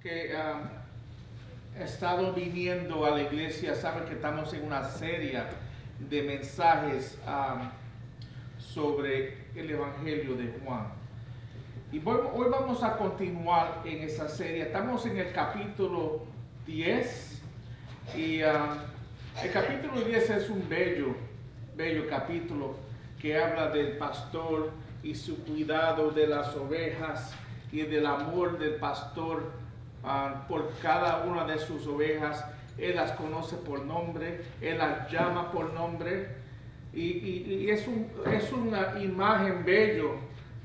que he estado viniendo a la iglesia saben que estamos en una serie de mensajes sobre el Evangelio de Juan. Y hoy vamos a continuar en esa serie. Estamos en el capítulo 10 y el capítulo 10 es un bello capítulo que habla del pastor y su cuidado de las ovejas y del amor del pastor por cada una de sus ovejas. Él las conoce por nombre, Él las llama por nombre y es una imagen bello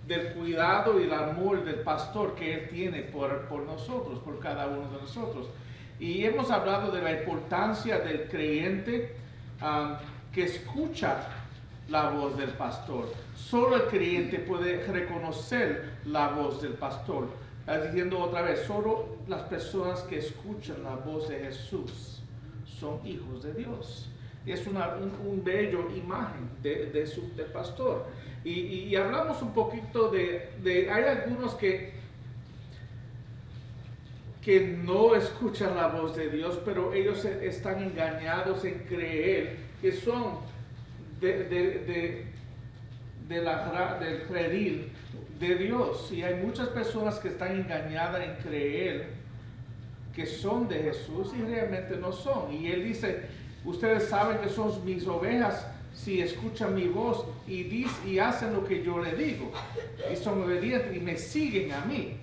del cuidado y el amor del pastor que Él tiene por nosotros, por cada uno de nosotros. Y hemos hablado de la importancia del creyente que escucha la voz del pastor. Solo el creyente puede reconocer la voz del pastor. Diciendo otra vez, solo las personas que escuchan la voz de Jesús son hijos de Dios. Es un bello imagen del pastor. Y hablamos un poquito hay algunos que no escuchan la voz de Dios, pero ellos están engañados en creer que son del redil de Dios. Y hay muchas personas que están engañadas en creer que son de Jesús y realmente no son. Y Él dice, ustedes saben que son mis ovejas si escuchan mi voz y hacen lo que yo les digo. Y son obedientes y me siguen a mí.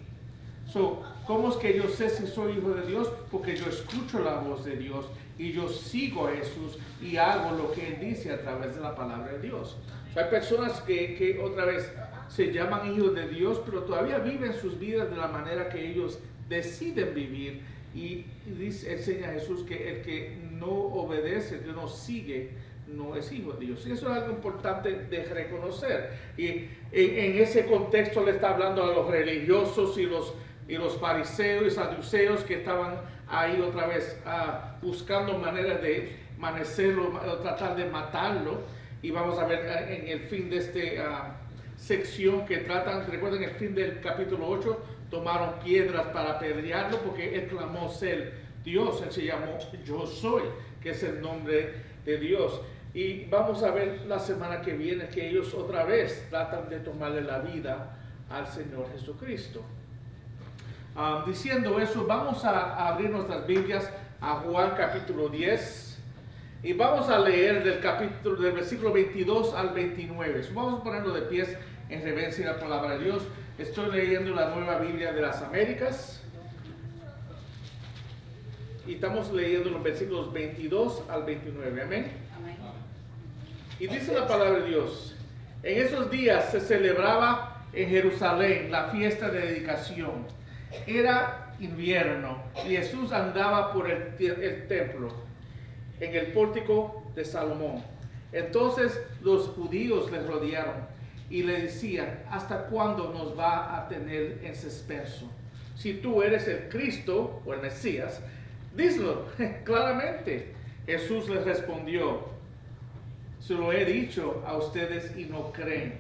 ¿Cómo es que yo sé si soy hijo de Dios? Porque yo escucho la voz de Dios y yo sigo a Jesús y hago lo que Él dice a través de la palabra de Dios. Hay personas que otra vez se llaman hijos de Dios, pero todavía viven sus vidas de la manera que ellos deciden vivir. Y enseña a Jesús que el que no obedece, que no sigue, no es hijo de Dios. Y eso es algo importante de reconocer. Y en ese contexto le está hablando a los religiosos y los fariseos y saduceos que estaban ahí otra vez buscando maneras de amanecerlo, tratar de matarlo. Y vamos a ver en el fin de esta sección que tratan, recuerden el fin del capítulo 8, tomaron piedras para apedrearlo porque él clamó ser Dios. Él se llamó Yo Soy, que es el nombre de Dios. Y vamos a ver la semana que viene que ellos otra vez tratan de tomarle la vida al Señor Jesucristo. Diciendo eso, vamos a abrir nuestras Biblias a Juan capítulo 10 y vamos a leer del versículo 22 al 29. Vamos a ponerlo de pies en reverencia a la palabra de Dios. Estoy leyendo la Nueva Biblia de las Américas y estamos leyendo los versículos 22 al 29. Amén. Amén. Y dice la palabra de Dios: en esos días se celebraba en Jerusalén la fiesta de dedicación. Era invierno y Jesús andaba por el templo en el pórtico de Salomón. Entonces los judíos le rodearon y le decían: ¿hasta cuándo nos va a tener en suspenso? Si tú eres el Cristo o el Mesías, díselo claramente. Jesús les respondió: se lo he dicho a ustedes y no creen.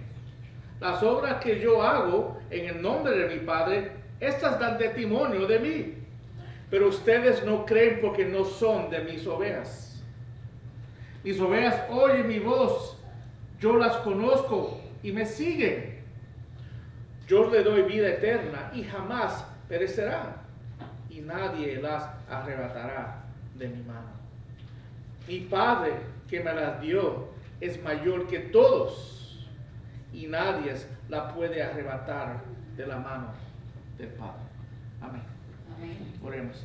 Las obras que yo hago en el nombre de mi Padre, estas dan testimonio de mí, pero ustedes no creen porque no son de mis ovejas. Mis ovejas oyen mi voz, yo las conozco y me siguen. Yo les doy vida eterna y jamás perecerán, y nadie las arrebatará de mi mano. Mi Padre que me las dio es mayor que todos, y nadie la puede arrebatar de la mano del Padre. Amén. Amén. Oremos.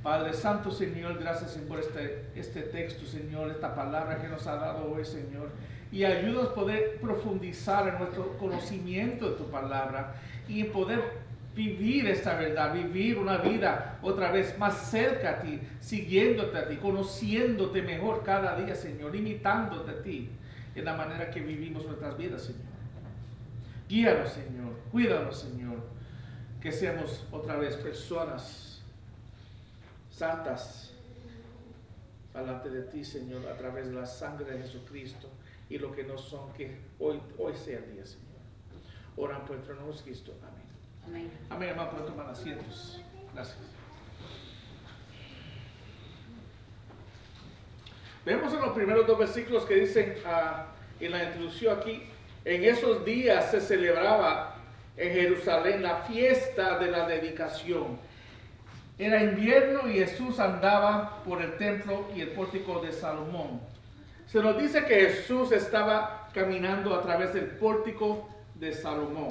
Padre Santo, Señor, gracias por este texto, Señor, esta palabra que nos ha dado hoy, Señor. Y ayúdanos a poder profundizar en nuestro conocimiento de tu palabra y poder vivir esta verdad, vivir una vida otra vez más cerca a ti, siguiéndote a ti, conociéndote mejor cada día, Señor, imitándote a ti en la manera que vivimos nuestras vidas, Señor. Guíanos, Señor, cuídanos, Señor, que seamos otra vez personas santas delante de ti, Señor, a través de la sangre de Jesucristo y lo que no son, que hoy sea el día, Señor. Oran por nuestro nombre Cristo. Amén. Amén. Amén, hermano, pueden tomar asientos. Gracias. Vemos en los primeros dos versículos que dicen en la introducción aquí, en esos días se celebraba en Jerusalén la fiesta de la dedicación. Era invierno y Jesús andaba por el templo y el pórtico de Salomón. Se nos dice que Jesús estaba caminando a través del pórtico de Salomón,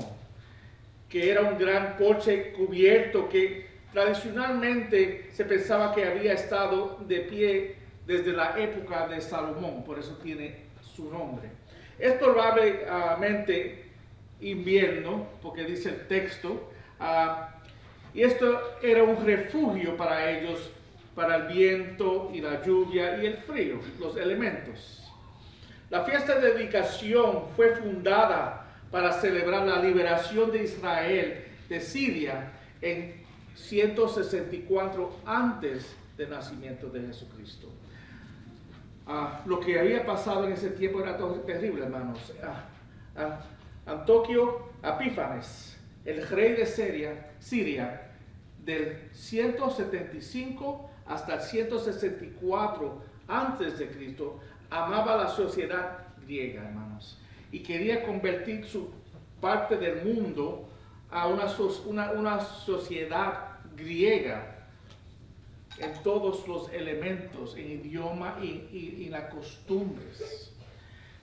que era un gran porche cubierto que tradicionalmente se pensaba que había estado de pie desde la época de Salomón, por eso tiene su nombre. Es probablemente invierno, porque dice el texto, y esto era un refugio para ellos, para el viento y la lluvia y el frío, los elementos. La fiesta de dedicación fue fundada para celebrar la liberación de Israel de Siria en 164 antes del nacimiento de Jesucristo. Lo que había pasado en ese tiempo era terrible, hermanos. Antíoco Epífanes, el rey de Siria, del 175 hasta el 164 antes de Cristo, amaba la sociedad griega, hermanos, y quería convertir su parte del mundo a una sociedad griega en todos los elementos, en idioma y las costumbres.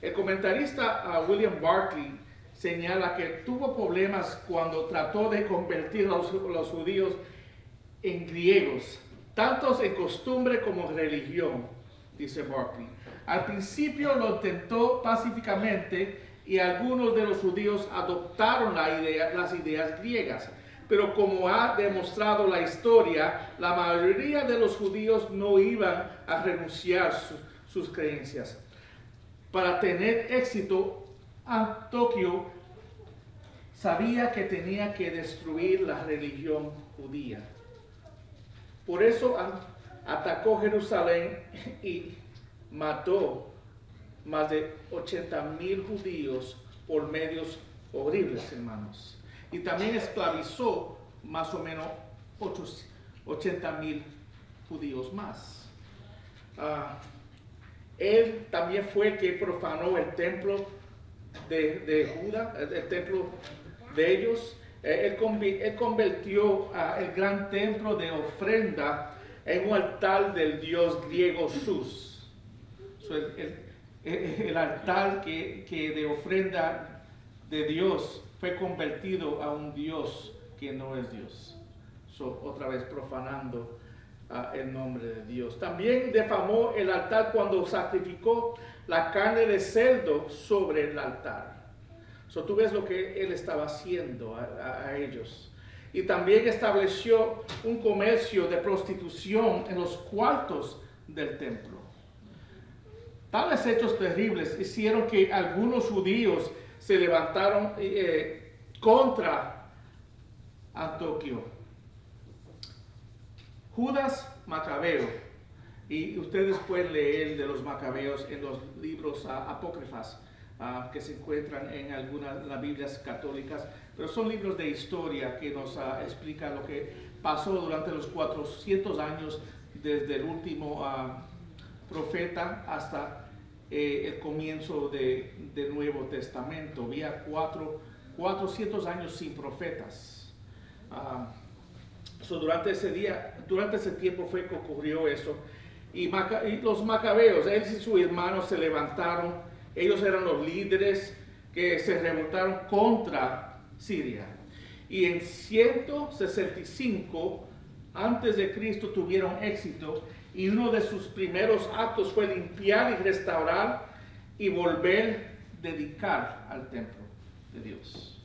El comentarista William Barclay señala que tuvo problemas cuando trató de convertir a los judíos en griegos, tanto en costumbre como en religión, dice Barclay. Al principio lo intentó pacíficamente y algunos de los judíos adoptaron las ideas griegas. Pero como ha demostrado la historia, la mayoría de los judíos no iban a renunciar sus creencias. Para tener éxito, Antíoco sabía que tenía que destruir la religión judía. Por eso atacó Jerusalén y mató más de 80,000 judíos por medios horribles, hermanos. Y también esclavizó más o menos 80,000 judíos más. Él también fue el que profanó el templo de Judá, el templo de ellos. Él convirtió el gran templo de ofrenda en un altar del dios griego Zeus. El altar que de ofrenda de Dios fue convertido a un Dios que no es Dios. Otra vez profanando el nombre de Dios. También defamó el altar cuando sacrificó la carne de cerdo sobre el altar. Tú ves lo que él estaba haciendo a ellos. Y también estableció un comercio de prostitución en los cuartos del templo. Tales hechos terribles hicieron que algunos judíos se levantaron contra Antíoco. Judas Macabeo, y ustedes pueden leer de los macabeos en los libros apócrifas que se encuentran en algunas de las Biblias católicas, pero son libros de historia que nos explican lo que pasó durante los 400 años desde el último profeta hasta el comienzo del Nuevo Testamento. Había 400 años sin profetas. Durante ese tiempo fue que ocurrió eso. Y los macabeos, él y sus hermanos se levantaron. Ellos eran los líderes que se remontaron contra Siria. Y en 165 antes de Cristo tuvieron éxito. Y uno de sus primeros actos fue limpiar y restaurar y volver a dedicar al templo de Dios.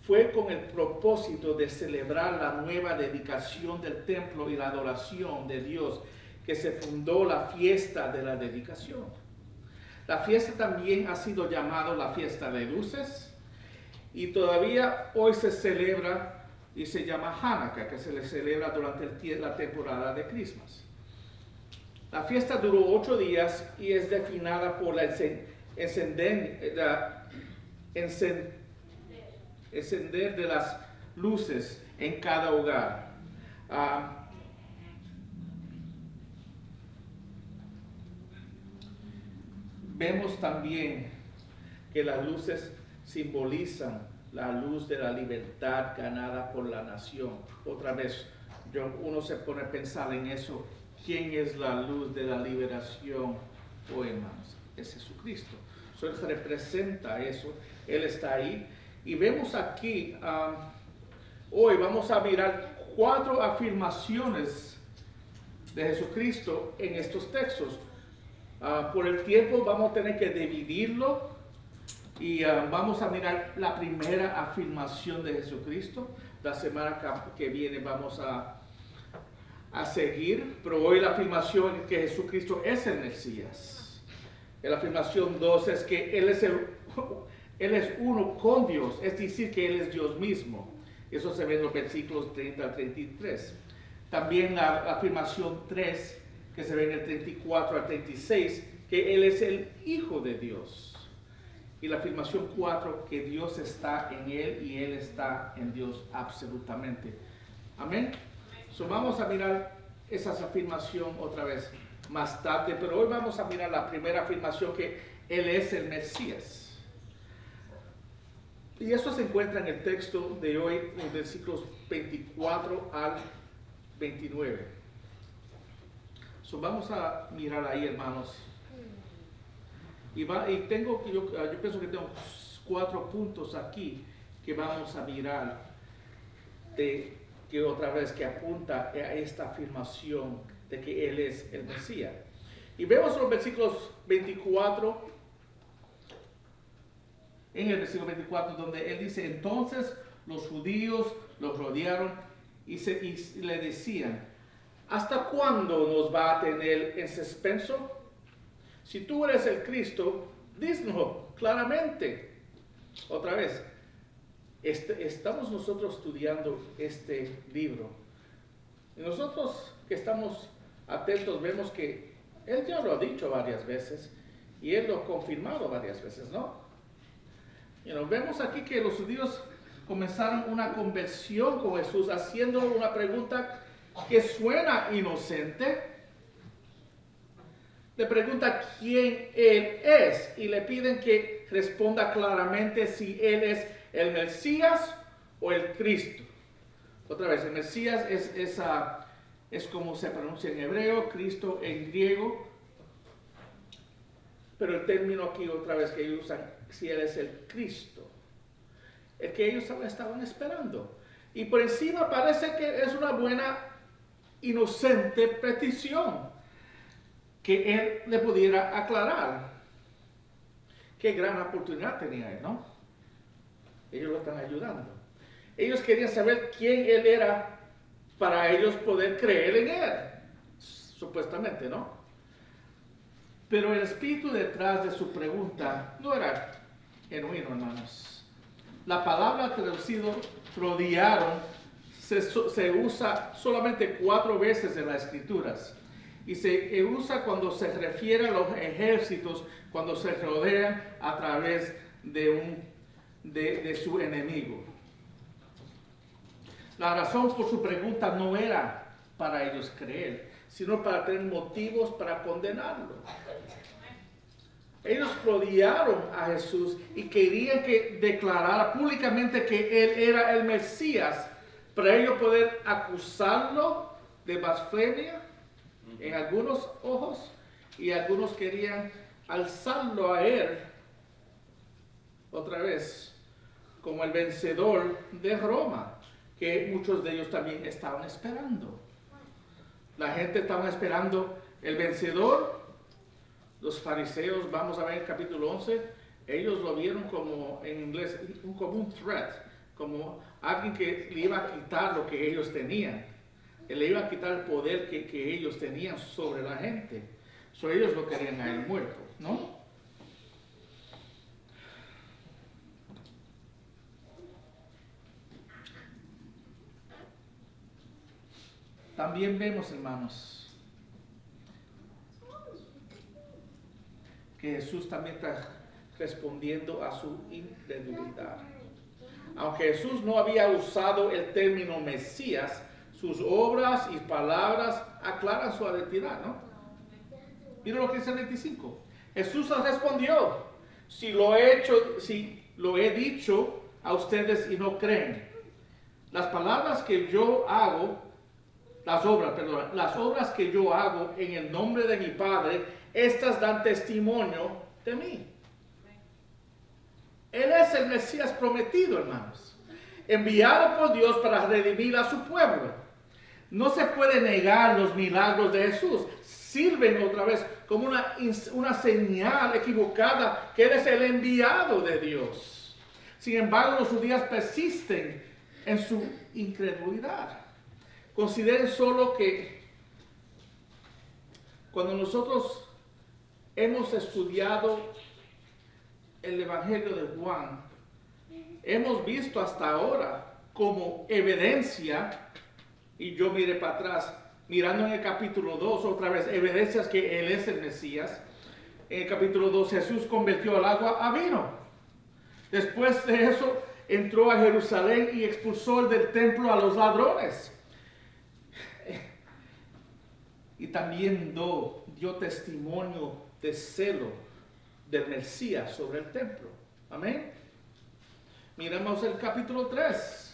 Fue con el propósito de celebrar la nueva dedicación del templo y la adoración de Dios que se fundó la fiesta de la dedicación. La fiesta también ha sido llamada la fiesta de luces y todavía hoy se celebra y se llama Hanukkah, que se le celebra durante la temporada de Christmas. La fiesta duró 8 días y es definida por la encender de las luces en cada hogar. Vemos también que las luces simbolizan la luz de la libertad ganada por la nación. Otra vez, uno se pone a pensar en eso. ¿Quién es la luz de la liberación hoy, hermanos? Es Jesucristo. Él representa eso. Él está ahí. Y vemos aquí, hoy vamos a mirar 4 afirmaciones de Jesucristo en estos textos. Por el tiempo vamos a tener que dividirlo y vamos a mirar la primera afirmación de Jesucristo. La semana que viene vamos a seguir, pero hoy la afirmación es que Jesucristo es el Mesías. La afirmación 2 es que Él es uno con Dios, es decir, que Él es Dios mismo. Eso se ve en los versículos 30 al 33. También la afirmación 3, que se ve en el 34 al 36, que Él es el Hijo de Dios. Y la afirmación 4, que Dios está en Él y Él está en Dios absolutamente. Amén. So, vamos a mirar esa afirmación otra vez más tarde, pero hoy vamos a mirar la primera afirmación, que Él es el Mesías. Y eso se encuentra en el texto de hoy, en versículos 24 al 29. So, vamos a mirar ahí, hermanos. Y yo pienso que tengo 4 puntos aquí que vamos a mirar, que otra vez que apunta a esta afirmación de que Él es el Mesías. Y vemos los versículos 24, en el versículo 24, donde Él dice: entonces los judíos los rodearon y le decían: ¿hasta cuándo nos va a tener en suspenso? Si tú eres el Cristo, dísnos claramente. Otra vez, estamos nosotros estudiando este libro. Y nosotros que estamos atentos vemos que Él ya lo ha dicho varias veces y Él lo ha confirmado varias veces, ¿no? Vemos aquí que los judíos comenzaron una conversión con Jesús haciendo una pregunta que suena inocente. Le pregunta quién Él es y le piden que responda claramente si Él es el Mesías o el Cristo. Otra vez, el Mesías es como se pronuncia en hebreo, Cristo en griego. Pero el término aquí otra vez que ellos usan, si Él es el Cristo, el que ellos estaban esperando. Y por encima parece que es una buena, inocente petición que Él le pudiera aclarar. Qué gran oportunidad tenía Él, ¿no? Ellos lo están ayudando. Ellos querían saber quién Él era para ellos poder creer en Él, supuestamente, ¿no? Pero el espíritu detrás de su pregunta no era genuino, hermanos. La palabra traducido rodearon se usa solamente 4 veces en las Escrituras. Y se usa cuando se refiere a los ejércitos, cuando se rodean a través de su enemigo. La razón por su pregunta no era para ellos creer, sino para tener motivos para condenarlo. Ellos rodearon a Jesús y querían que declarara públicamente que Él era el Mesías, para ellos poder acusarlo de blasfemia en algunos ojos, y algunos querían alzarlo a Él otra vez como el vencedor de Roma, que muchos de ellos también estaban esperando. La gente estaba esperando el vencedor. Los fariseos, vamos a ver el capítulo 11, ellos lo vieron como, en inglés, como un threat, como alguien que le iba a quitar lo que ellos tenían. Él le iba a quitar el poder que ellos tenían sobre la gente. Ellos lo querían a Él muerto, ¿no? También vemos, hermanos, que Jesús también está respondiendo a su incredulidad. Aunque Jesús no había usado el término Mesías, sus obras y palabras aclaran su identidad, ¿no? Mira lo que dice el 25. Jesús les respondió, si lo he dicho a ustedes y no creen, las palabras que yo hago, las obras que yo hago en el nombre de mi Padre, estas dan testimonio de mí. Él es el Mesías prometido, hermanos, enviado por Dios para redimir a su pueblo. No se puede negar los milagros de Jesús. Sirven otra vez como una señal equivocada que Él es el enviado de Dios. Sin embargo, los judíos persisten en su incredulidad. Consideren solo que cuando nosotros hemos estudiado el Evangelio de Juan, hemos visto hasta ahora como evidencia, y yo miré para atrás, mirando en el capítulo 2 otra vez, evidencias que Él es el Mesías. En el capítulo 2 Jesús convirtió el agua a vino. Después de eso entró a Jerusalén y expulsó del templo a los ladrones. Y también dio testimonio de celo del Mesías sobre el templo. Amén. Miramos el capítulo 3.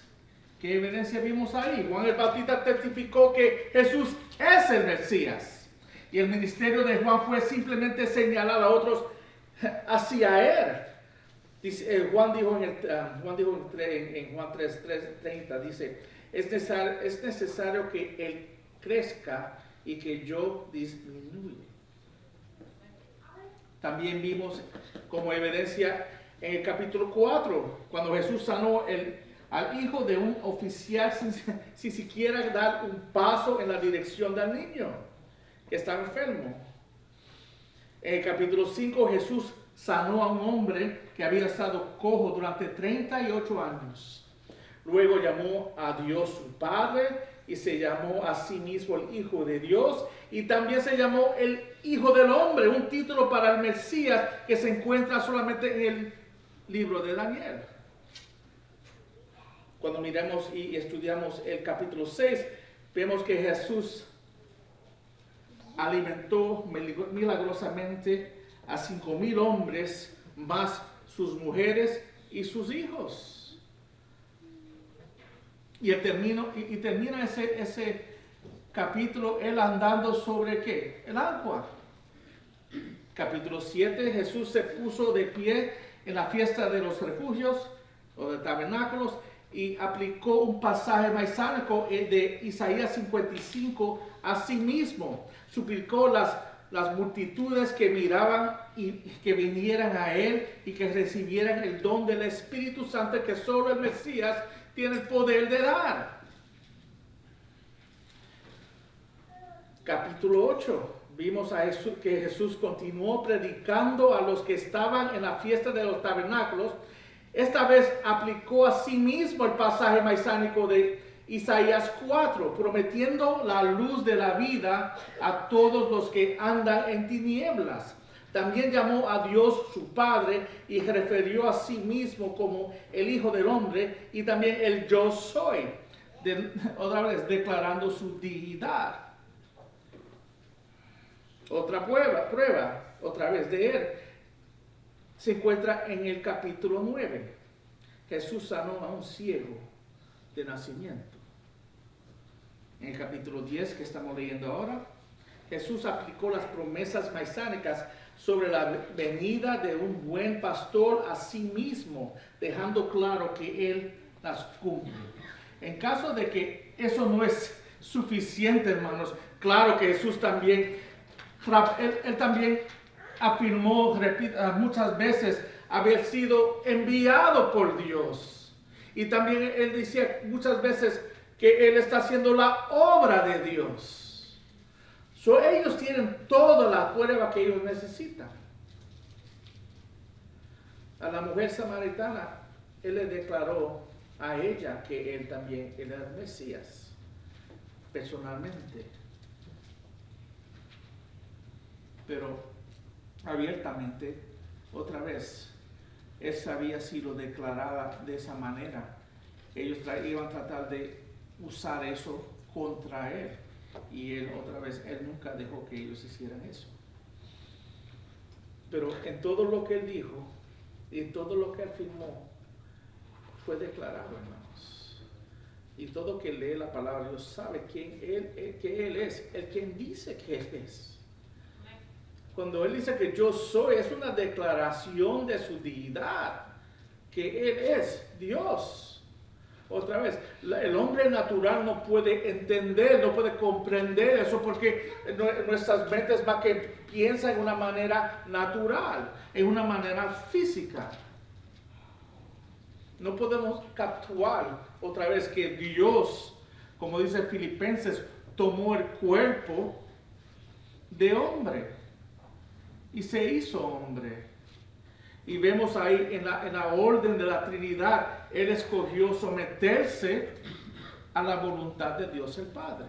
¿Qué evidencia vimos ahí? Juan el Bautista testificó que Jesús es el Mesías. Y el ministerio de Juan fue simplemente señalar a otros hacia Él. Dice, Juan dijo en Juan 3:30, dice, es necesario que Él crezca y que yo disminuya. También vimos como evidencia en el capítulo 4, cuando Jesús sanó al hijo de un oficial sin siquiera dar un paso en la dirección del niño que estaba enfermo. En el capítulo 5 Jesús sanó a un hombre que había estado cojo durante 38 años. Luego llamó a Dios su Padre y se llamó a sí mismo el Hijo de Dios, y también se llamó el Hijo del Hombre, un título para el Mesías que se encuentra solamente en el libro de Daniel. Cuando miremos y estudiamos el capítulo 6, vemos que Jesús alimentó milagrosamente a 5,000 hombres, más sus mujeres y sus hijos. Y termina ese capítulo él andando sobre ¿qué? El agua. Capítulo 7, Jesús se puso de pie en la fiesta de los refugios o de tabernáculos y aplicó un pasaje mesiánico de Isaías 55 a sí mismo. Suplicó las multitudes que miraban y que vinieran a él y que recibieran el don del Espíritu Santo que solo el Mesías tiene el poder de dar. Capítulo 8. Vimos que Jesús continuó predicando a los que estaban en la fiesta de los tabernáculos. Esta vez aplicó a sí mismo el pasaje mesiánico de Isaías 4, prometiendo la luz de la vida a todos los que andan en tinieblas. También llamó a Dios su Padre y refirió a sí mismo como el Hijo del Hombre y también el Yo Soy, otra vez declarando su dignidad. Otra prueba, otra vez de él, se encuentra en el capítulo 9. Jesús sanó a un ciego de nacimiento. En el capítulo 10 que estamos leyendo ahora, Jesús aplicó las promesas mesiánicas sobre la venida de un buen pastor a sí mismo, dejando claro que Él las cumple. En caso de que eso no es suficiente, hermanos, claro que Jesús también, él también afirmó muchas veces haber sido enviado por Dios. Y también Él decía muchas veces que Él está haciendo la obra de Dios. Ellos tienen toda la prueba que ellos necesitan. A la mujer samaritana, Él le declaró a ella que Él también era el Mesías, personalmente. Pero abiertamente, otra vez, esa había sido declarada de esa manera ellos iban a tratar de usar eso contra él. Y él, otra vez, él nunca dejó que ellos hicieran eso. Pero en todo lo que él dijo y en todo lo que afirmó, fue declarado, hermanos. Y todo que lee la palabra de Dios sabe quién que él es, el quien dice que él es. Cuando él dice que yo soy, es una declaración de su deidad, que él es Dios. Otra vez, el hombre natural no puede entender, no puede comprender eso, porque nuestras mentes va que piensan en una manera natural, en una manera física. No podemos capturar otra vez que Dios, como dice Filipenses, tomó el cuerpo de hombre y se hizo hombre. Y vemos ahí en la orden de la Trinidad, Él escogió someterse a la voluntad de Dios el Padre.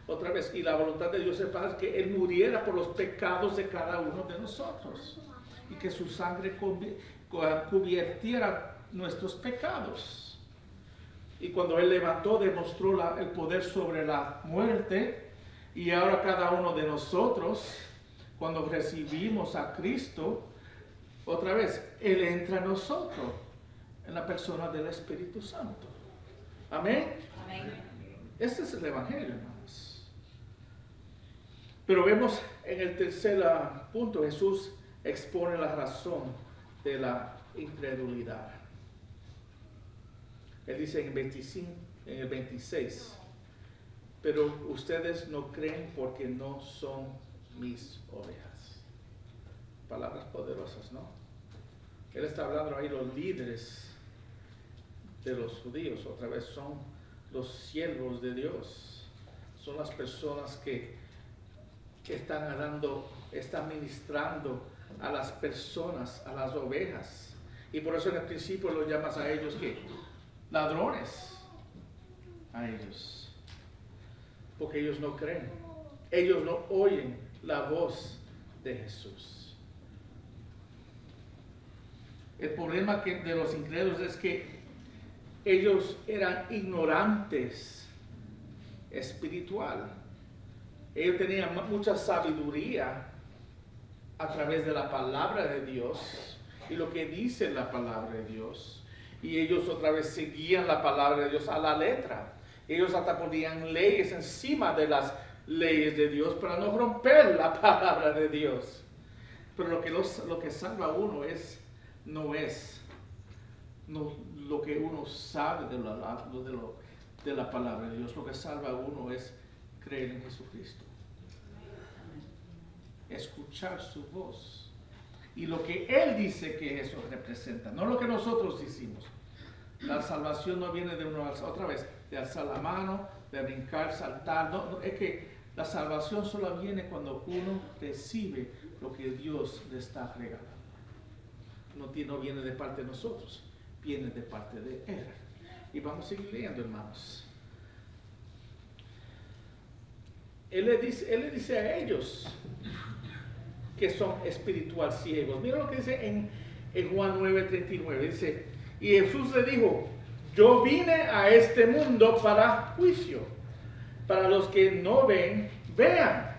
Otra vez, y la voluntad de Dios el Padre es que Él muriera por los pecados de cada uno de nosotros. Y que su sangre cubiertiera nuestros pecados. Y cuando Él levantó, demostró el poder sobre la muerte. Y ahora cada uno de nosotros, cuando recibimos a Cristo, otra vez, Él entra en nosotros, en la persona del Espíritu Santo. Amén. Amén. Este es el Evangelio, hermanos. Pero vemos en el tercer punto, Jesús expone la razón de la incredulidad. Él dice en el 26, pero ustedes no creen porque no son mis ovejas. Palabras poderosas, ¿no? Él está hablando ahí, los líderes de los judíos, otra vez son los siervos de Dios, son las personas que están ministrando a las personas, a las ovejas. Y por eso en el principio los llamas a ellos ¿qué? Ladrones. A ellos. Porque ellos no creen. Ellos no oyen la voz de Jesús. El problema de los incrédulos es que ellos eran ignorantes espiritual. Ellos tenían mucha sabiduría a través de la palabra de Dios y lo que dice la palabra de Dios. Y ellos otra vez seguían la palabra de Dios a la letra. Ellos hasta ponían leyes encima de las leyes de Dios para no romper la palabra de Dios. Pero lo que salva a uno no es lo que uno sabe de la palabra de Dios. Lo que salva a uno es creer en Jesucristo. Escuchar su voz. Y lo que Él dice que eso representa, no lo que nosotros decimos. La salvación no viene de uno, otra vez, de alzar la mano, de brincar, saltar. No, es que la salvación solo viene cuando uno recibe lo que Dios le está regalando. No viene de parte de nosotros, viene de parte de Él. Y vamos a seguir leyendo, hermanos. Él le dice a ellos que son espiritual ciegos. Mira lo que dice en Juan 9:39. Dice, y Jesús le dijo, yo vine a este mundo para juicio, para los que no ven, vean,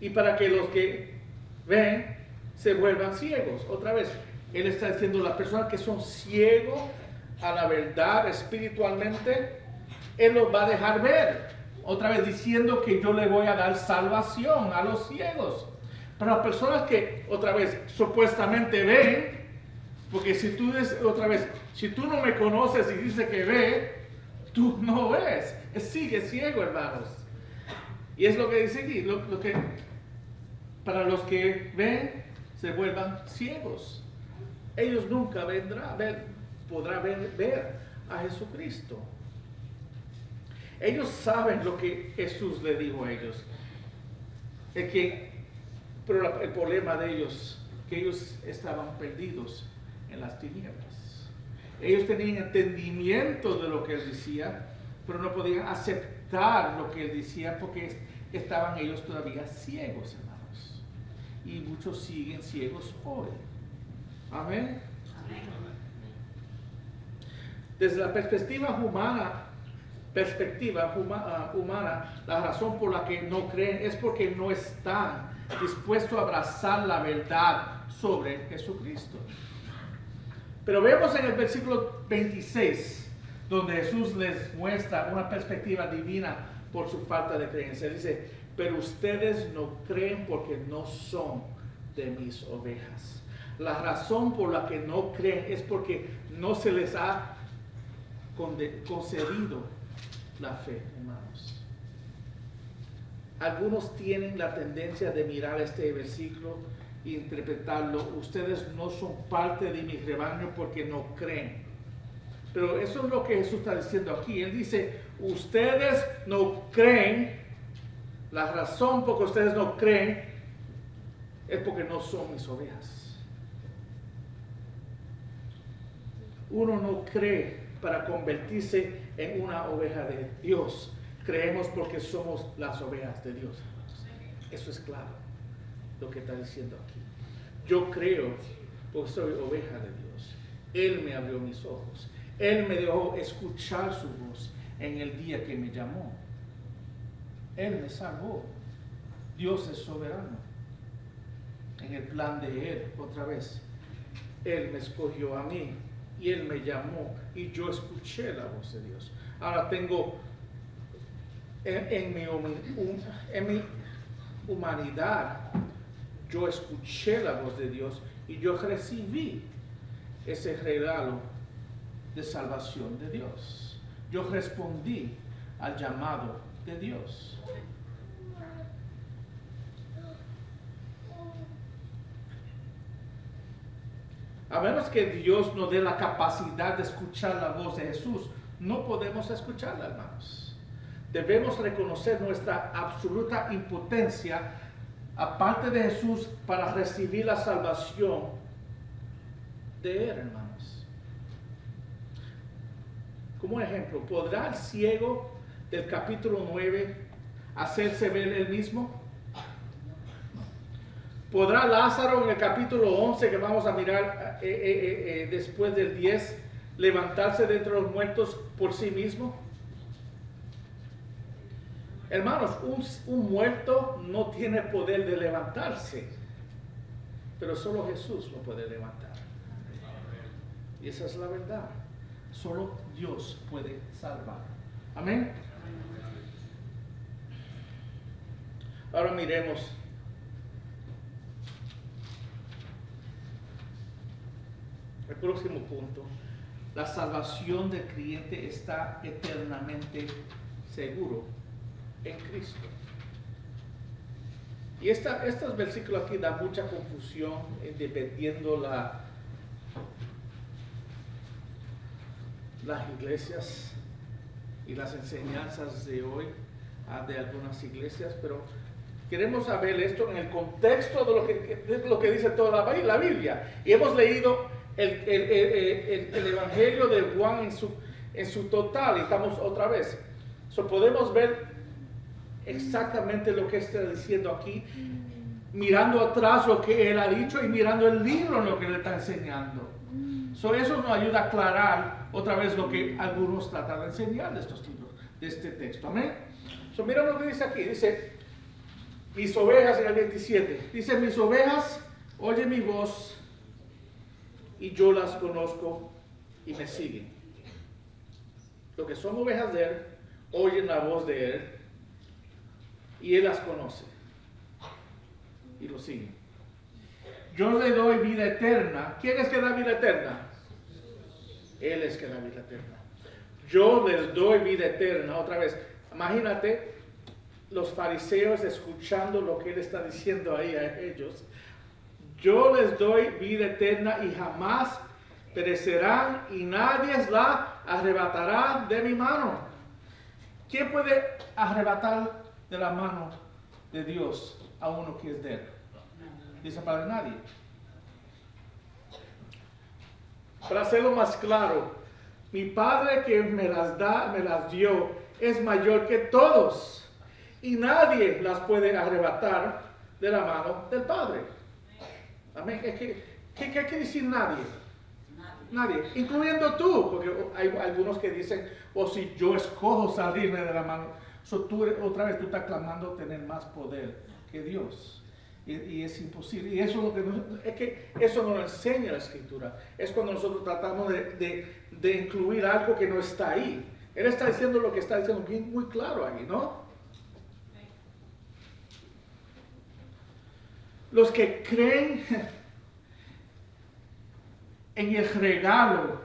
y para que los que ven se vuelvan ciegos. Otra vez, Él está diciendo, las personas que son ciegos a la verdad espiritualmente, Él los va a dejar ver. Otra vez diciendo que yo le voy a dar salvación a los ciegos. Para las personas que, otra vez, supuestamente ven, porque si tú no me conoces y dices que ve, tú no ves. Sigue ciego, hermanos. Y es lo que dice aquí, para los que ven, se vuelvan ciegos. Ellos nunca podrán ver a Jesucristo. Ellos saben lo que Jesús le dijo a ellos. Pero el problema de ellos, que ellos estaban perdidos en las tinieblas. Ellos tenían entendimiento de lo que Él decía, pero no podían aceptar lo que Él decía porque estaban ellos todavía ciegos, hermanos. Y muchos siguen ciegos hoy. Amén. Desde la perspectiva humana, la razón por la que no creen es porque no están dispuestos a abrazar la verdad sobre Jesucristo. Pero vemos en el versículo 26, donde Jesús les muestra una perspectiva divina por su falta de creencia. Dice, pero ustedes no creen porque no son de mis ovejas. La razón por la que no creen es porque no se les ha concedido la fe, hermanos. Algunos tienen la tendencia de mirar este versículo e interpretarlo. Ustedes no son parte de mi rebaño porque no creen. Pero eso es lo que Jesús está diciendo aquí. Él dice, ustedes no creen. La razón por que ustedes no creen es porque no son mis ovejas. Uno no cree para convertirse en una oveja de Dios. Creemos porque somos las ovejas de Dios. Eso es claro lo que está diciendo aquí. Yo creo porque soy oveja de Dios. Él me abrió mis ojos. Él me dejó escuchar su voz en el día que me llamó. Él me salvó. Dios es soberano. En el plan de Él, otra vez. Él me escogió a mí y Él me llamó y yo escuché la voz de Dios. Ahora tengo en mi humanidad, yo escuché la voz de Dios y yo recibí ese regalo de salvación de Dios. Yo respondí al llamado de Dios. A menos que Dios nos dé la capacidad de escuchar la voz de Jesús, no podemos escucharla, hermanos. Debemos reconocer nuestra absoluta impotencia aparte de Jesús para recibir la salvación de Él, hermanos. Como ejemplo, ¿podrá el ciego del capítulo 9 hacerse ver él mismo? ¿Podrá Lázaro en el capítulo 11, que vamos a mirar después del 10, levantarse de entre los muertos por sí mismo? Hermanos, un muerto no tiene poder de levantarse, pero solo Jesús lo puede levantar. Y esa es la verdad. Solo Dios puede salvar. Amén. Ahora miremos el próximo punto. La salvación del creyente está eternamente seguro en Cristo. Y estos versículos aquí dan mucha confusión dependiendo las iglesias y las enseñanzas de hoy de algunas iglesias, pero queremos saber esto en el contexto de lo que dice toda la Biblia. Y hemos leído el Evangelio de Juan en su total, y estamos otra vez. Podemos ver exactamente lo que está diciendo aquí, mirando atrás lo que él ha dicho y mirando el libro en lo que le está enseñando. Eso nos ayuda a aclarar otra vez lo que algunos tratan de enseñar de estos libros, de este texto. Amén. Mira lo que dice aquí. Dice, mis ovejas en el 27. Dice, mis ovejas oyen mi voz y yo las conozco y me siguen. Los que son ovejas de él oyen la voz de él y él las conoce y lo siguen. Yo le doy vida eterna. ¿Quién es que da vida eterna? Él es que da vida eterna. Yo les doy vida eterna. Otra vez, imagínate los fariseos escuchando lo que él está diciendo ahí a ellos. Yo les doy vida eterna y jamás perecerán y nadie la arrebatará de mi mano. ¿Quién puede arrebatar de la mano de Dios a uno que es de él? Dice para nadie. Para hacerlo más claro, mi Padre que me las dio, es mayor que todos y nadie las puede arrebatar de la mano del Padre. Amén. ¿Qué quiere decir nadie? Nadie, incluyendo tú, porque hay algunos que dicen, o si yo escojo salirme de la mano, otra vez tú estás clamando tener más poder que Dios. Y es imposible. Y eso es que eso no lo enseña la Escritura. Es cuando nosotros tratamos de incluir algo que no está ahí. Él está diciendo lo que está diciendo bien, muy claro ahí, ¿no? Los que creen en el regalo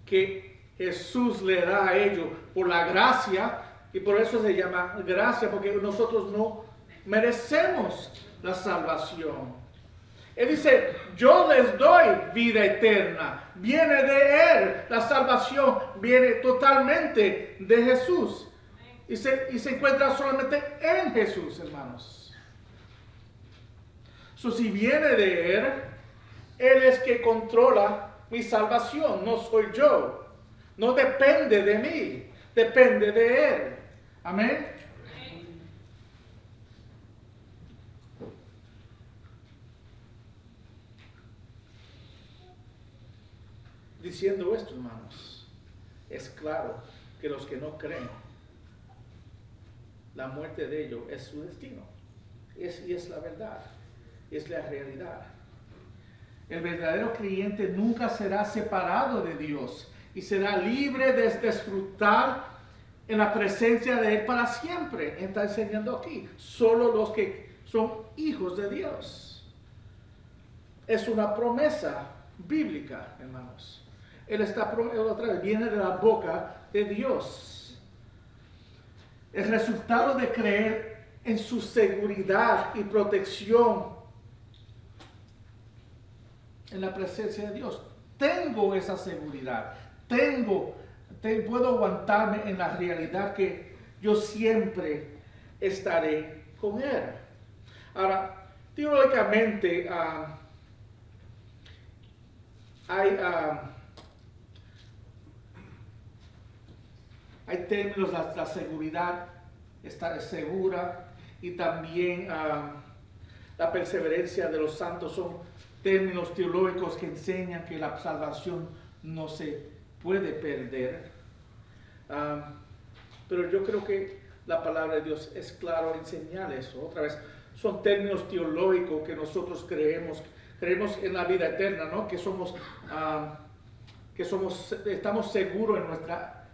que Jesús le da a ellos por la gracia, y por eso se llama gracia, porque nosotros no merecemos la salvación. Él dice, yo les doy vida eterna, viene de Él, la salvación viene totalmente de Jesús, y se encuentra solamente en Jesús, hermanos. Si viene de Él, Él es que controla mi salvación, no soy yo. No depende de mí, depende de Él. Amén. Diciendo esto, hermanos, es claro que los que no creen, la muerte de ellos es su destino. Y es la verdad. Es la realidad. El verdadero creyente nunca será separado de Dios y será libre de disfrutar en la presencia de Él para siempre. Está enseñando aquí. Solo los que son hijos de Dios. Es una promesa bíblica, hermanos. Él otra vez, viene de la boca de Dios. El resultado de creer en su seguridad y protección en la presencia de Dios. Tengo esa seguridad. Puedo aguantarme en la realidad que yo siempre estaré con Él. Ahora, teóricamente, hay términos, la seguridad, estar segura, y también la perseverancia de los santos son términos teológicos que enseñan que la salvación no se puede perder. Pero yo creo que la palabra de Dios es claro en enseñar eso. Otra vez, son términos teológicos que nosotros creemos en la vida eterna, ¿no? Que estamos seguros en nuestra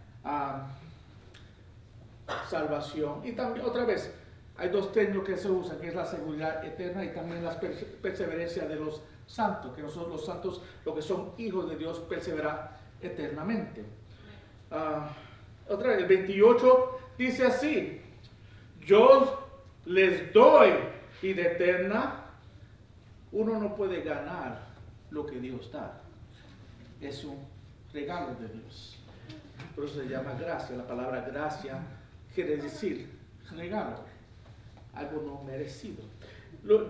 salvación. Y también, otra vez, hay dos términos que se usan, que es la seguridad eterna y también la perseverancia de los santos, que nosotros los santos, los que son hijos de Dios, perseveran eternamente. Otra vez, el 28 dice así, yo les doy vida eterna. Uno no puede ganar lo que Dios da. Es un regalo de Dios. Por eso se llama gracia. La palabra gracia quiere decir regalo, algo no merecido.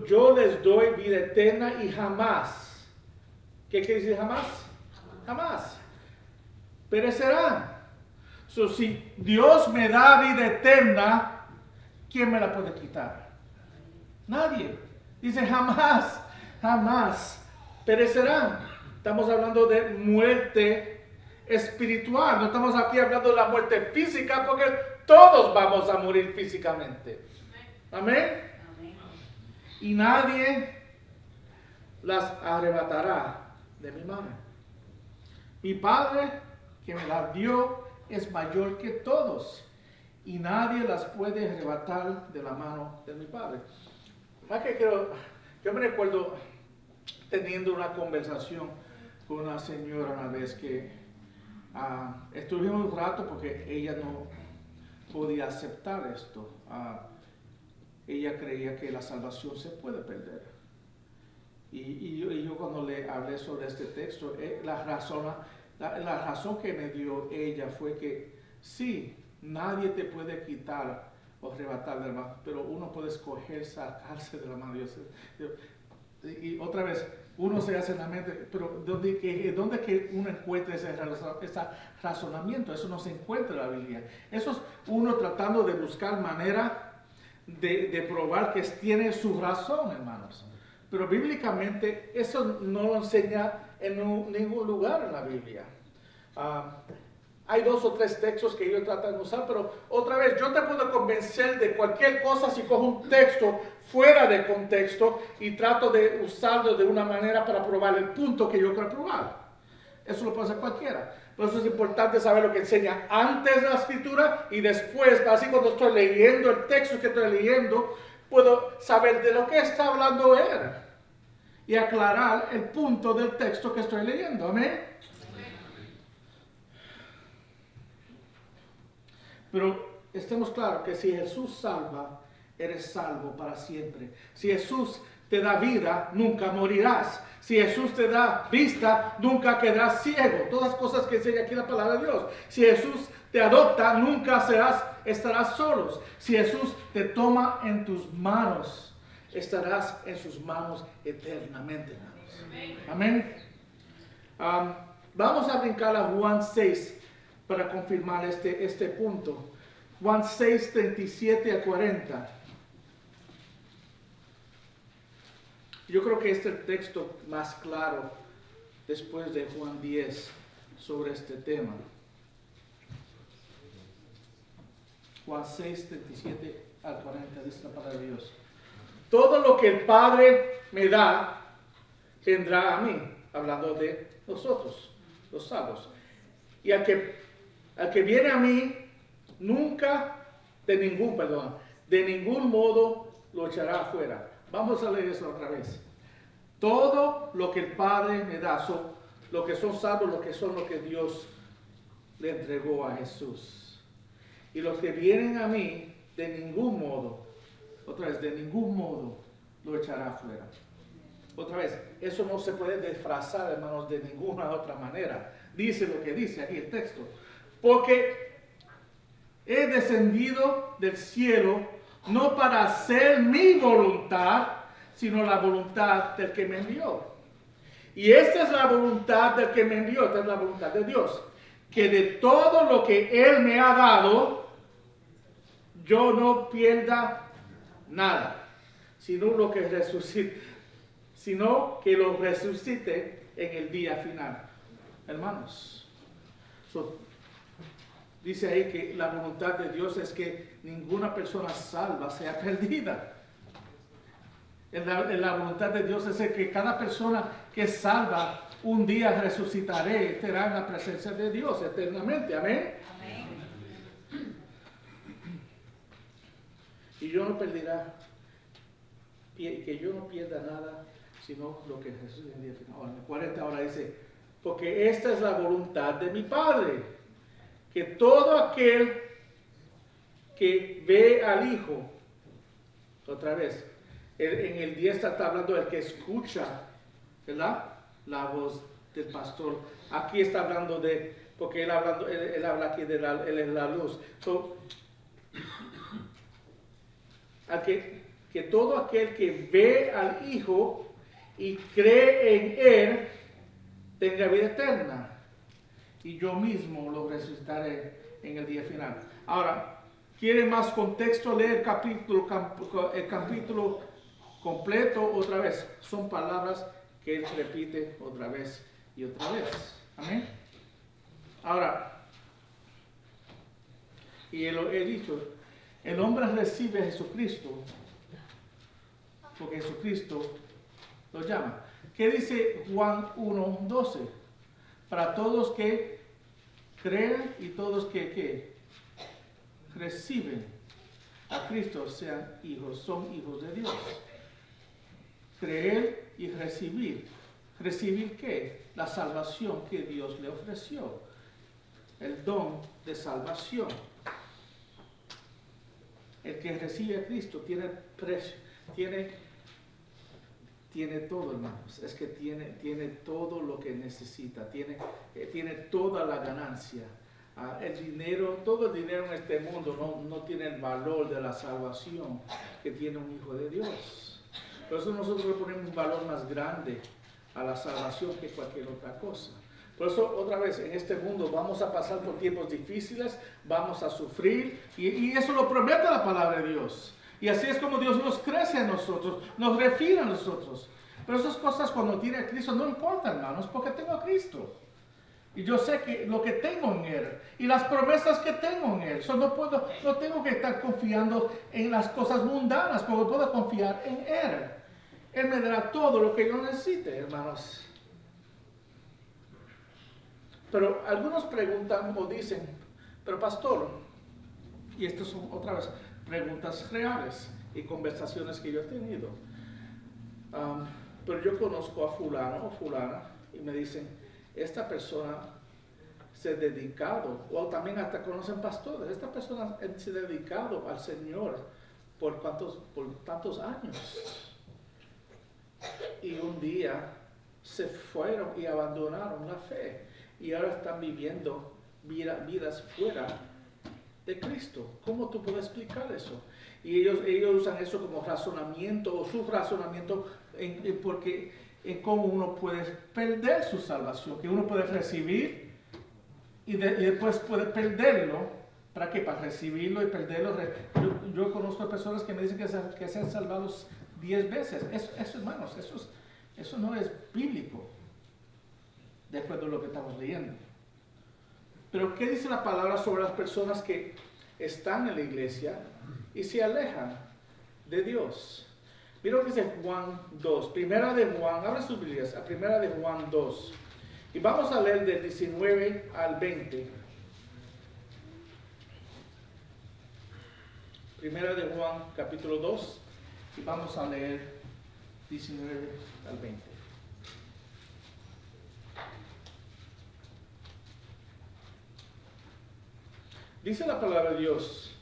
Yo les doy vida eterna y jamás. ¿Qué quiere decir jamás? Jamás. Perecerán. Si Dios me da vida eterna, ¿quién me la puede quitar? Nadie. Dice jamás, jamás perecerán. Estamos hablando de muerte espiritual. No estamos aquí hablando de la muerte física, porque todos vamos a morir físicamente. Amén. Y nadie las arrebatará de mi mano. Mi Padre que me las dio es mayor que todos, y nadie las puede arrebatar de la mano de mi Padre. Más que yo me recuerdo teniendo una conversación con una señora una vez que estuvimos un rato porque ella no podía aceptar esto. Ella creía que la salvación se puede perder. Y yo cuando le hablé sobre este texto, la razón que me dio ella fue que sí, nadie te puede quitar o arrebatar de la mano, pero uno puede escoger sacarse de la mano de Dios. Y otra vez, uno se hace en la mente, pero ¿dónde que uno encuentra ese razonamiento? Eso no se encuentra en la Biblia. Eso es uno tratando de buscar manera de probar que tiene su razón, hermanos. Pero bíblicamente eso no lo enseña en ningún lugar en la Biblia. Hay 2 o 3 textos que ellos tratan de usar, pero otra vez, yo te puedo convencer de cualquier cosa si cojo un texto fuera de contexto y trato de usarlo de una manera para probar el punto que yo quiero probar. Eso lo puede hacer cualquiera. Por eso es importante saber lo que enseña antes de la escritura y después, así cuando estoy leyendo el texto que estoy leyendo, puedo saber de lo que está hablando él y aclarar el punto del texto que estoy leyendo. Amén. Pero estemos claros que si Jesús salva, eres salvo para siempre. Si Jesús te da vida, nunca morirás. Si Jesús te da vista, nunca quedarás ciego. Todas las cosas que enseña aquí la palabra de Dios. Si Jesús te adopta, nunca estarás solos. Si Jesús te toma en tus manos, estarás en sus manos eternamente, hermanos. Amén. Vamos a brincar a Juan 6 para confirmar este punto. Juan 6, 37 a 40. Yo creo que este es el texto más claro después de Juan 10 sobre este tema. Juan 6, 37 al 40 dice la palabra de Dios. Todo lo que el Padre me da, vendrá a mí, hablando de nosotros, los salvos. Y al que viene a mí, nunca, de ningún modo lo echará afuera. Vamos a leer eso otra vez. Todo lo que el Padre me da, lo que son salvos, lo que Dios le entregó a Jesús. Y los que vienen a mí, de ningún modo, otra vez, de ningún modo lo echará afuera. Otra vez, eso no se puede disfrazar, hermanos, de ninguna otra manera. Dice lo que dice aquí el texto. Porque he descendido del cielo no para hacer mi voluntad, sino la voluntad del que me envió. Y esta es la voluntad del que me envió, esta es la voluntad de Dios. Que de todo lo que Él me ha dado, yo no pierda nada, sino que lo resucite en el día final. Hermanos, dice ahí que la voluntad de Dios es que ninguna persona salva sea perdida. La voluntad de Dios es que cada persona que es salva, un día resucitaré, estará en la presencia de Dios eternamente. Amén. Amén. Y yo no perderá, que yo no pierda nada, sino lo que Jesús en el día final. Ahora, 40 ahora dice, porque esta es la voluntad de mi Padre, que todo aquel que ve al Hijo, otra vez, en el 10 está hablando del que escucha, ¿verdad? La voz del pastor. Aquí está hablando porque él habla aquí él es la luz. Que todo aquel que ve al Hijo y cree en Él, tenga vida eterna. Y yo mismo lo resucitaré en el día final. Ahora, ¿quiere más contexto? Lee el capítulo completo otra vez. Son palabras que él repite otra vez y otra vez. Amén. Ahora, y he dicho, el hombre recibe a Jesucristo porque Jesucristo lo llama. ¿Qué dice Juan 1:12? Para todos que creen y todos que reciben a Cristo sean hijos, son hijos de Dios. Creer y recibir. ¿Recibir qué? La salvación que Dios le ofreció. El don de salvación. El que recibe a Cristo tiene precio, tiene todo, hermanos. Es que tiene todo lo que necesita, tiene toda la ganancia. El dinero, todo el dinero en este mundo no tiene el valor de la salvación que tiene un hijo de Dios. Por eso nosotros le ponemos un valor más grande a la salvación que cualquier otra cosa. Por eso, otra vez, en este mundo vamos a pasar por tiempos difíciles, vamos a sufrir, y eso lo promete la palabra de Dios. Y así es como Dios nos crece a nosotros, nos refina a nosotros. Pero esas cosas cuando tiene a Cristo no importan, hermanos, porque tengo a Cristo. Y yo sé que lo que tengo en Él y las promesas que tengo en Él. No tengo que estar confiando en las cosas mundanas, porque puedo confiar en Él. Él me dará todo lo que yo necesite, hermanos. Pero algunos preguntan o dicen, pero pastor, y estas son otra vez preguntas reales y conversaciones que yo he tenido. Pero yo conozco a fulano o fulana y me dicen, esta persona se ha dedicado, o también hasta conocen pastores, esta persona se ha dedicado al Señor por tantos años. Y un día se fueron y abandonaron la fe. Y ahora están viviendo vidas fuera de Cristo. ¿Cómo tú puedes explicar eso? Y ellos usan eso como razonamiento, o su razonamiento, porque en cómo uno puede perder su salvación, que uno puede recibir y después puede perderlo. ¿Para qué? Para recibirlo y perderlo. Yo conozco personas que me dicen que se han salvado 10 veces. Eso, hermanos, eso no es bíblico, de acuerdo a lo que estamos leyendo. Pero ¿qué dice la palabra sobre las personas que están en la iglesia y se alejan de Dios? Mira lo que dice Juan 2, primera de Juan, abre sus Biblias, a primera de Juan 2. Y vamos a leer del 19 al 20. Primera de Juan, capítulo 2, y vamos a leer 19 al 20. Dice la palabra de Dios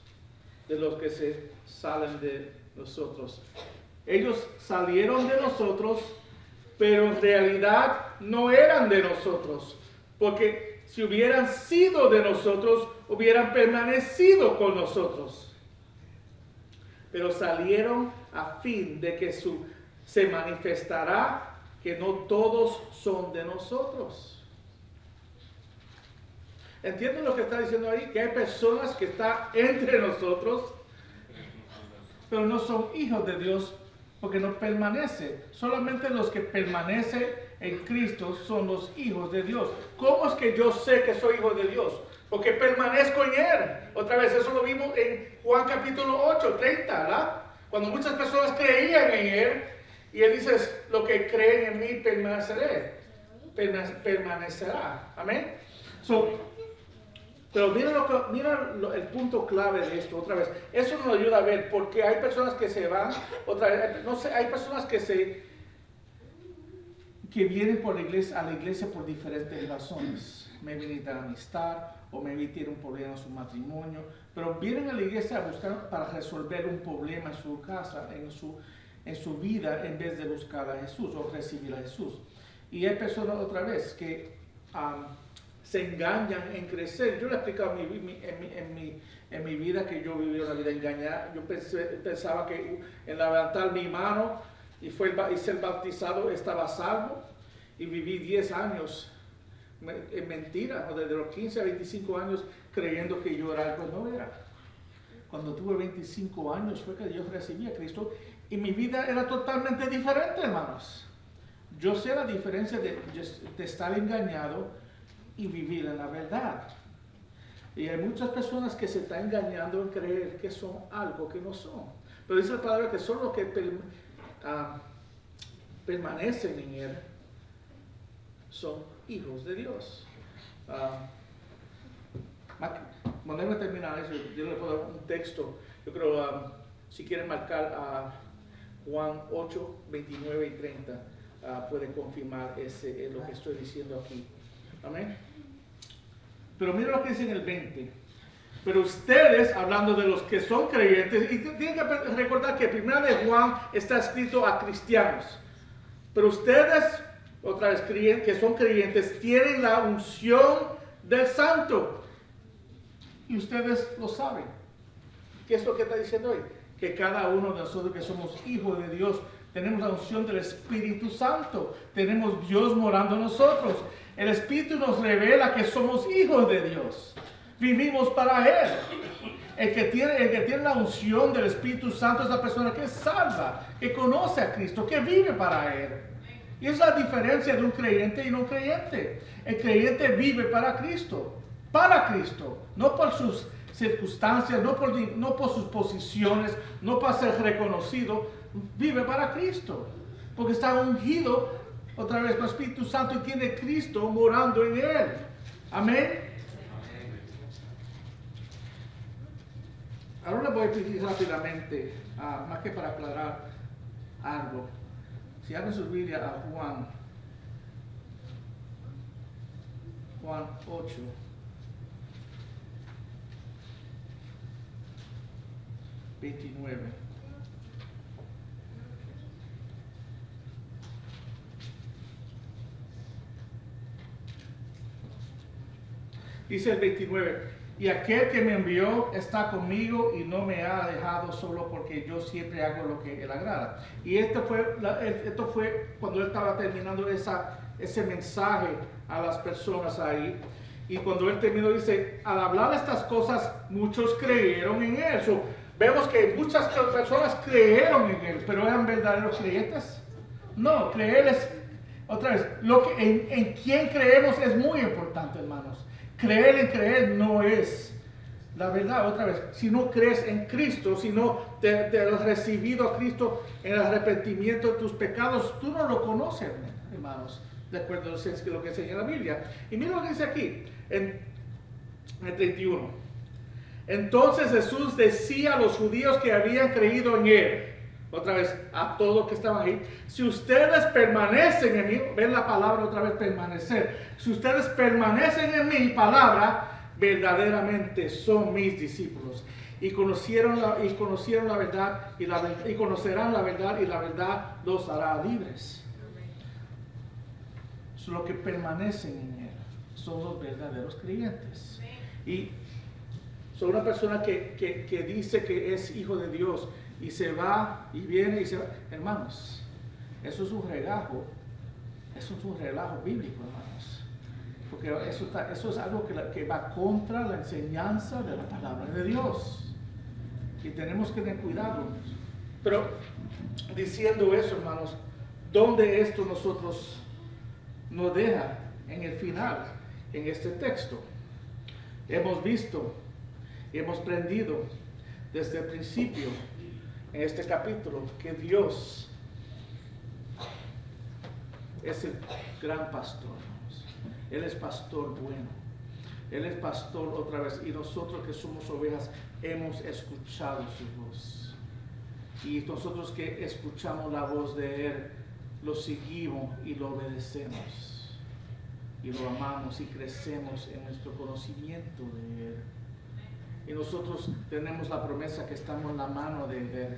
de los que se salen de nosotros. Ellos salieron de nosotros, pero en realidad no eran de nosotros. Porque si hubieran sido de nosotros, hubieran permanecido con nosotros. Pero salieron a fin de que se manifestará que no todos son de nosotros. ¿Entienden lo que está diciendo ahí? Que hay personas que están entre nosotros, pero no son hijos de Dios porque no permanecen. Solamente los que permanecen en Cristo son los hijos de Dios. ¿Cómo es que yo sé que soy hijo de Dios? Porque permanezco en Él. Otra vez, eso lo vimos en Juan capítulo 8, 30, ¿verdad? Cuando muchas personas creían en Él, y Él dice, lo que creen en mí permanecerá. Amén. Pero mira el punto clave de esto, otra vez. Eso nos ayuda a ver, porque hay personas que se van, otra vez, no sé, hay personas que vienen a la iglesia por diferentes razones. Me necesitan amistad, o me tienen un problema en su matrimonio, pero vienen a la iglesia a buscar para resolver un problema en su casa, en su vida, en vez de buscar a Jesús o recibir a Jesús. Y hay personas otra vez que se engañan en crecer. Yo le he explicado en mi vida que yo viví una vida engañada. Yo pensaba que en levantar mi mano y ser bautizado estaba salvo, y viví 10 años en mentira, desde los 15 a 25 años creyendo que yo era algo que no era. Cuando tuve 25 años fue que yo recibí a Cristo y mi vida era totalmente diferente, hermanos. Yo sé la diferencia de estar engañado y vivir en la verdad. Y hay muchas personas que se están engañando en creer que son algo que no son. Pero dice la palabra que son los que permanecen en Él, son hijos de Dios. Cuando me terminar eso, yo le puedo dar un texto. Yo creo, si quieren marcar a Juan 8, 29 y 30, puede confirmar lo que estoy diciendo aquí. Amén. Pero mira lo que dice en el 20. Pero ustedes, hablando de los que son creyentes, y tienen que recordar que primera de Juan está escrito a cristianos. Pero ustedes, otra vez, que son creyentes, tienen la unción del Santo. Y ustedes lo saben. ¿Qué es lo que está diciendo hoy? Que cada uno de nosotros que somos hijos de Dios, tenemos la unción del Espíritu Santo. Tenemos Dios morando en nosotros. El Espíritu nos revela que somos hijos de Dios. Vivimos para Él. El que tiene la unción del Espíritu Santo es la persona que es salva, que conoce a Cristo, que vive para Él. Y es la diferencia de un creyente y no creyente. El creyente vive para Cristo, no por sus circunstancias, no por sus posiciones, no para ser reconocido, vive para Cristo, porque está ungido otra vez por el Espíritu Santo y tiene Cristo morando en él. Amén. Ahora le voy a pedir rápidamente, más que para aclarar algo. Si abren su Biblia a Juan 8. Dice el 29, y aquel que me envió está conmigo y no me ha dejado solo, porque yo siempre hago lo que él agrada. Y esto fue cuando él estaba terminando ese mensaje a las personas ahí. Y cuando él terminó, dice, al hablar estas cosas, muchos creyeron en él. Vemos que muchas personas creyeron en él, pero ¿eran verdaderos creyentes? No, creer es, otra vez, en quien creemos es muy importante, hermanos. Creer en creer no es la verdad, otra vez. Si no crees en Cristo, si no te has recibido a Cristo en el arrepentimiento de tus pecados, tú no lo conoces, hermanos, de acuerdo a lo que enseña la Biblia. Y mira lo que dice aquí, en el 31. Entonces Jesús decía a los judíos que habían creído en él, otra vez, a todos los que estaban ahí, si ustedes permanecen en mí, ven la palabra otra vez, permanecer, si ustedes permanecen en mi palabra, verdaderamente son mis discípulos, y conocerán la verdad, y conocerán la verdad, y la verdad los hará libres. Los que permanecen en él son los verdaderos creyentes. Y son una persona que dice que es hijo de Dios, y se va, y viene, y se va. Hermanos, eso es un relajo bíblico, hermanos. Porque eso es algo que va contra la enseñanza de la palabra de Dios. Y tenemos que tener cuidado. Pero, diciendo eso, hermanos, ¿dónde esto nosotros nos deja en el final, en este texto? Hemos visto y hemos aprendido desde el principio en este capítulo que Dios es el gran pastor. Él es pastor bueno. Él es pastor otra vez. Y nosotros que somos ovejas hemos escuchado su voz. Y nosotros que escuchamos la voz de Él, lo seguimos y lo obedecemos. Y lo amamos y crecemos en nuestro conocimiento de Él. Y nosotros tenemos la promesa que estamos en la mano de Él.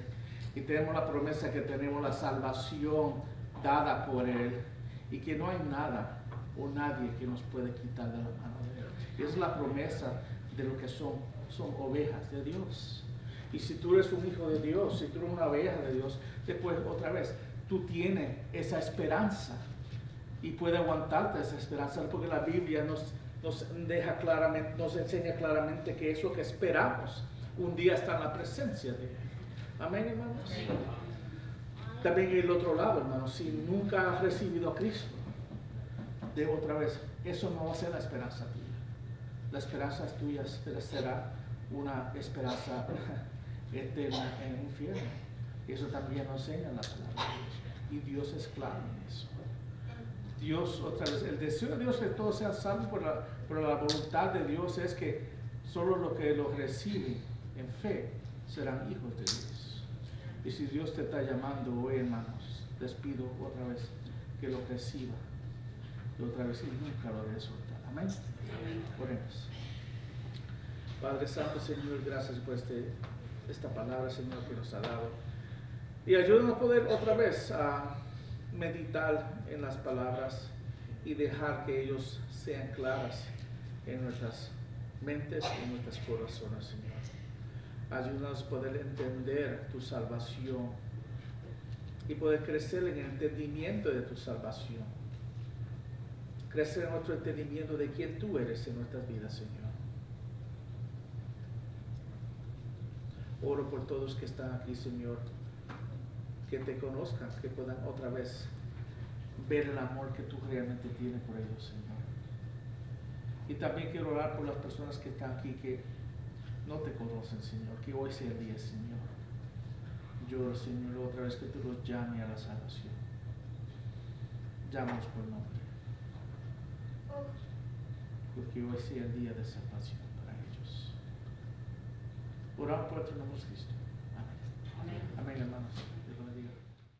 Y tenemos la promesa que tenemos la salvación dada por Él. Y que no hay nada o nadie que nos puede quitar de la mano de Él. Y esa es la promesa de lo que son ovejas de Dios. Y si tú eres un hijo de Dios, si tú eres una oveja de Dios, después otra vez, tú tienes esa esperanza. Y puedes aguantarte esa esperanza, porque la Biblia nos enseña claramente que eso que esperamos un día está en la presencia de Él. Amén, hermanos. También el otro lado, hermanos, si nunca has recibido a Cristo, de otra vez, eso no va a ser la esperanza tuya. La esperanza tuya será una esperanza eterna en el infierno. Y eso también nos enseña la palabra de Dios. Y Dios es claro en eso. Dios, otra vez, el deseo de Dios es que todos sean salvos, pero la voluntad de Dios es que solo los que lo reciben en fe serán hijos de Dios. Y si Dios te está llamando hoy, hermanos, les pido otra vez que lo reciba. Y otra vez y nunca lo deje soltar. Amén. Oremos. Padre Santo, Señor, gracias por esta palabra, Señor, que nos ha dado. Y ayúdanos a poder otra vez a meditar en las palabras y dejar que ellos sean claras en nuestras mentes y en nuestros corazones, Señor. Ayúdanos a poder entender tu salvación y poder crecer en el entendimiento de tu salvación. Crecer en nuestro entendimiento de quién tú eres en nuestras vidas, Señor. Oro por todos que están aquí, Señor, que te conozcan, que puedan otra vez ver el amor que tú realmente tienes por ellos, Señor. Y también quiero orar por las personas que están aquí que no te conocen, Señor, que hoy sea el día, Señor. Yo, Señor, otra vez que tú los llames a la salvación. Llámalos por nombre. Porque hoy sea el día de salvación para ellos. Oramos por tu nombre, Cristo. Amén. Amén, hermanos.